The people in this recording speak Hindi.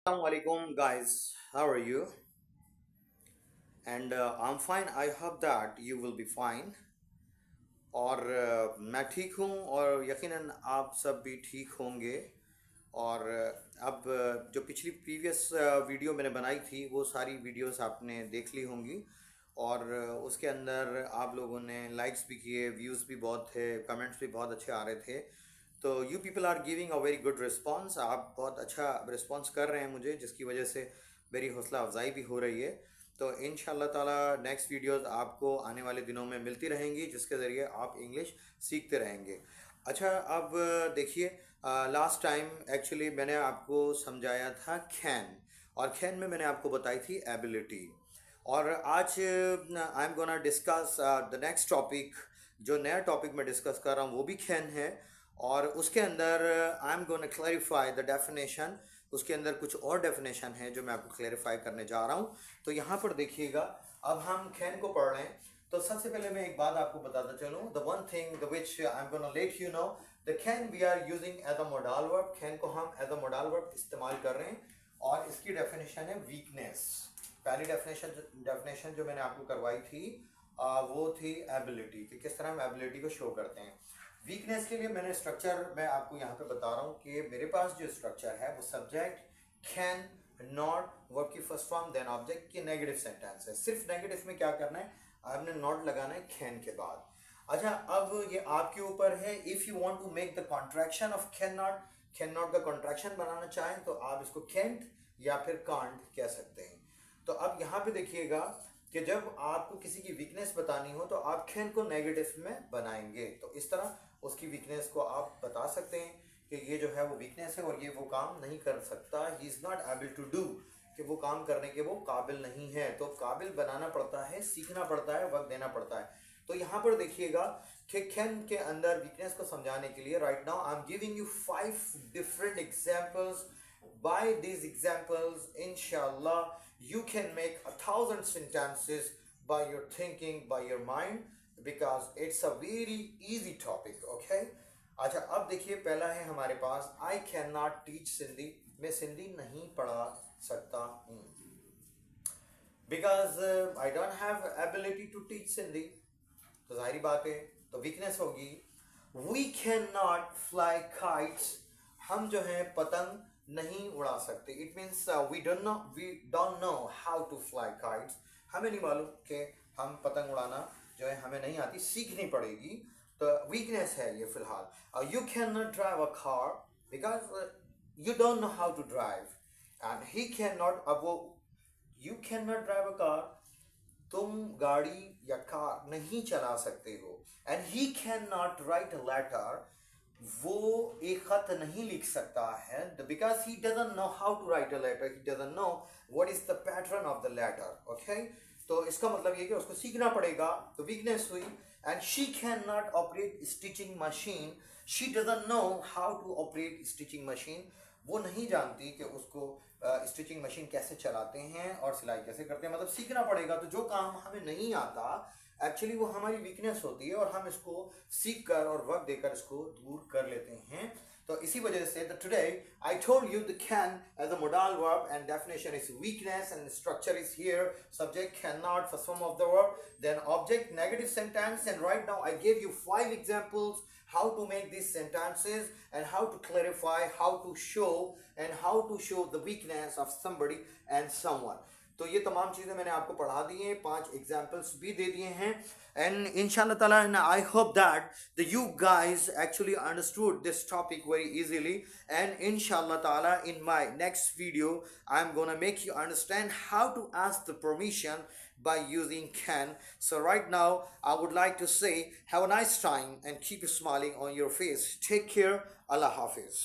Assalamualaikum guys, how are you? And I'm fine. I hope that you will be fine. और मैं ठीक हूँ और यकीनन आप सब भी ठीक होंगे। और अब जो पिछली प्रीवियस वीडियो मैंने बनाई थी वो सारी वीडियोस आपने देख ली होंगी। और उसके अंदर आप लोगों ने लाइक्स भी किए, व्यूज़ भी बहुत थे, कमेंट्स भी बहुत अच्छे आ रहे थे। तो you people are giving a very good response. आप बहुत अच्छा रिस्पॉन्स कर रहे हैं मुझे, जिसकी वजह से मेरी हौसला अफजाई भी हो रही है। तो इंशाल्लाह ताला नेक्स्ट वीडियोस आपको आने वाले दिनों में मिलती रहेंगी, जिसके ज़रिए आप इंग्लिश सीखते रहेंगे। अच्छा, अब देखिए, लास्ट टाइम एक्चुअली मैंने आपको समझाया था कैन, और कैन में मैंने आपको बताई थी एबिलिटी। और आज आई am gonna discuss the next topic. जो नया टॉपिक मैं डिस्कस कर रहा हूँ वो भी कैन है, और उसके अंदर आई am gonna clarify the definition. उसके अंदर कुछ और डेफिनेशन है जो मैं आपको क्लैरिफाई करने जा रहा हूँ। तो यहाँ पर देखिएगा, अब हम कैन को पढ़ रहे हैं। तो सबसे पहले मैं एक बात आपको बताता चलूँ, the one thing the which I am gonna let you know, the can we are using as a modal verb. Can को हम एज अ मोडाल वर्ब इस्तेमाल कर रहे हैं, और इसकी डेफिनेशन है वीकनेस। पहली डेफिनेशन जो मैंने आपको करवाई थी वो थी एबिलिटी, कि किस तरह हम एबिलिटी को शो करते हैं। वीकनेस के लिए मैंने स्ट्रक्चर मैं आपको यहाँ पे बता रहा हूँ कि मेरे पास जो स्ट्रक्चर है वो सब्जेक्ट, कैन, नॉट, वर्ब की फर्स्ट फॉर्म, देन ऑब्जेक्ट की नेगेटिव सेंटेंस है। सिर्फ नेगेटिव में क्या करना है, आपने नॉट लगाना है कैन के बाद। अच्छा, अब ये आपके ऊपर है। If you want to make the contraction of can not का कॉन्ट्रैक्शन बनाना चाहें तो आप इसको कैंट या फिर कांट कह सकते हैं। तो अब यहाँ पे देखिएगा कि जब आपको किसी की वीकनेस बतानी हो तो आप कैन को नेगेटिव में बनाएंगे। तो इस तरह उसकी वीकनेस को आप बता सकते हैं कि ये जो है वो वीकनेस है और ये वो काम नहीं कर सकता, he is not able to do, कि वो काम करने के वो काबिल नहीं है। तो काबिल बनाना पड़ता है, सीखना पड़ता है, वक्त देना पड़ता है। तो यहाँ पर देखिएगा कि कैन के अंदर वीकनेस को समझाने के लिए right now I am giving you 5 different examples. By these examples, inshallah, you can make 1,000 sentences by your thinking, by your mind, because it's a very easy topic, okay? अच्छा, अब देखिए, पहला है हमारे पास, I cannot teach सिंधी। मैं सिंधी नहीं पढ़ा सकता हूँ, because I don't have ability to teach Sindhi. तो जाहिर बात है, तो वीकनेस होगी। We cannot fly kites। हम जो है पतंग नहीं उड़ा सकते। It means we don't know how to fly kites. हमें नहीं मालूम कि हम पतंग उड़ाना जो है हमें नहीं आती, सीखनी पड़ेगी। तो वीकनेस है ये फिलहाल। You can not drive a car because you don't know how to drive, and he can not. अब वो you can not drive a car, तुम गाड़ी या कार नहीं चला सकते हो। And he can not write a letter, वो एक खत नहीं लिख सकता है, because he doesn't know how to write a letter, he doesn't know what is the pattern of the letter, okay. तो इसका मतलब ये कि उसको सीखना पड़ेगा। तो वीकनेस हुई। And she can not operate stitching machine, she doesn't know how to operate stitching machine. वो नहीं जानती कि उसको स्टिचिंग मशीन कैसे चलाते हैं और सिलाई कैसे करते हैं। मतलब सीखना पड़ेगा। तो जो काम हमें नहीं आता एक्चुअली वो हमारी वीकनेस होती है, और हम इसको सीख कर और वक्त देकर इसको दूर कर लेते हैं। तो इसी वजह से today I told you the can as a modal verb, and definition is weakness, and structure is here, subject cannot, first form of the verb, then object, negative sentence. And right now I gave you 5 examples how to make these sentences, and how to clarify, how to show, and how to show the weakness of somebody and someone. तो ये तमाम चीज़ें मैंने आपको पढ़ा दी हैं, 5 एग्जाम्पल्स भी दे दिए हैं। एंड इंशाल्लाह ताला I hope that the you guys actually understood this topic very easily. And इंशाल्लाह ताला in my next video I am gonna make you understand how to ask the permission by using can. So right now I would like to say have a nice time and keep smiling on your face. Take care. Allah Hafiz.